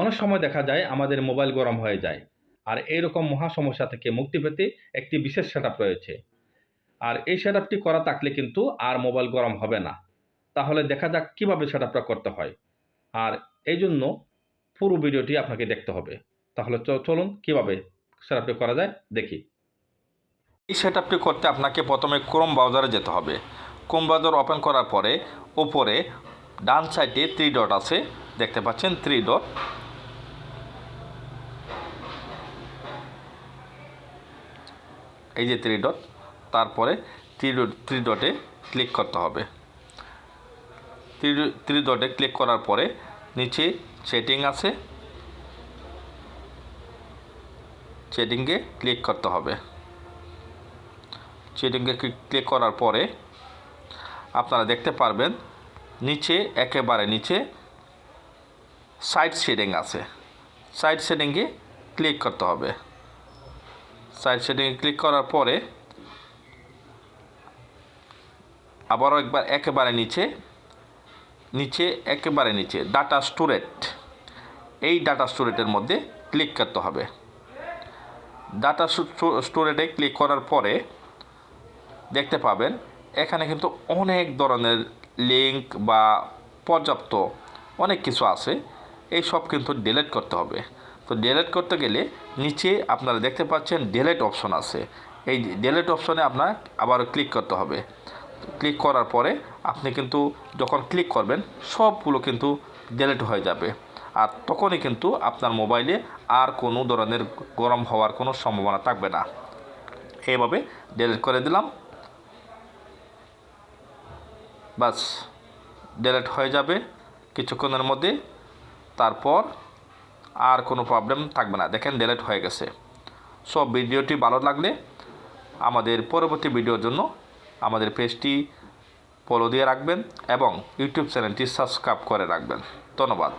অনেক সময় দেখা যায় আমাদের মোবাইল গরম হয়ে যায়। আর এইরকম মহা সমস্যা থেকে মুক্তি পেতে একটি বিশেষ সেটআপ রয়েছে। আর এই সেটআপটি করা থাকলে কিন্তু আর মোবাইল গরম হবে না। তাহলে দেখা যাক কিভাবে সেটআপটা করতে হয়। আর এইজন্য পুরো ভিডিওটি আপনাকে দেখতে হবে। তাহলে চলুন কিভাবে সেটআপটি করা যায় দেখি। এই সেটআপটি করতে আপনাকে প্রথমে ক্রোম ব্রাউজারে যেতে হবে। ক্রোম ব্রাউজার ওপেন করার পরে উপরে ডান সাইডে 3 ডট আছে, দেখতে পাচ্ছেন 3 ডট। এই যে 3 ডট, তারপরে 3 ডটে ক্লিক করতে হবে। 3 ডটে ক্লিক করার পরে নিচে সেটিং আছে, সেটিংয়ে ক্লিক করতে হবে। সেটিংয়ে ক্লিক করার পরে আপনারা দেখতে পারবেন নিচে একেবারে নিচে সাইড সেটিং আছে। সাইড সেটিংয়ে ক্লিক করতে হবে। সাইড সেটিংয়ে ক্লিক করার পরে আবারও একবার একেবারে নিচে একেবারে নিচে ডাটা স্টোরেজ, এই ডাটা স্টোরেজের মধ্যে ক্লিক করতে হবে। ডাটা স্টোরেজে ক্লিক করার পরে দেখতে পাবেন এখানে কিন্তু অনেক ধরনের লিঙ্ক বা পর্যাপ্ত অনেক কিছু আছে, এই সব কিন্তু ডিলিট করতে হবে। তো ডিলিট করতে গেলে নিচে আপনারা দেখতে পাচ্ছেন ডিলিট অপশন আছে, এই ডিলিট অপশনে আপনার আবার ক্লিক করতে হবে। ক্লিক করার পরে আপনি কিন্তু যখন ক্লিক করবেন সবগুলো কিন্তু ডিলিট হয়ে যাবে, আর তখনই কিন্তু আপনার মোবাইলে আর কোনো ধরনের গরম হওয়ার কোনো সম্ভাবনা থাকবে না। এইভাবে ডিলিট করে দিলাম, বাস ডিলিট হয়ে যাবে কিছুক্ষণের মধ্যে। তারপর আর কোনো প্রবলেম থাকবে না, দেখেন ডিলিট হয়ে গেছে। সব ভিডিওটি ভালো লাগলে আমাদের পরবর্তী ভিডিওর জন্য আমাদের পেজটি ফলো দিয়ে রাখবেন এবং ইউটিউব চ্যানেলটি সাবস্ক্রাইব করে রাখবেন। ধন্যবাদ।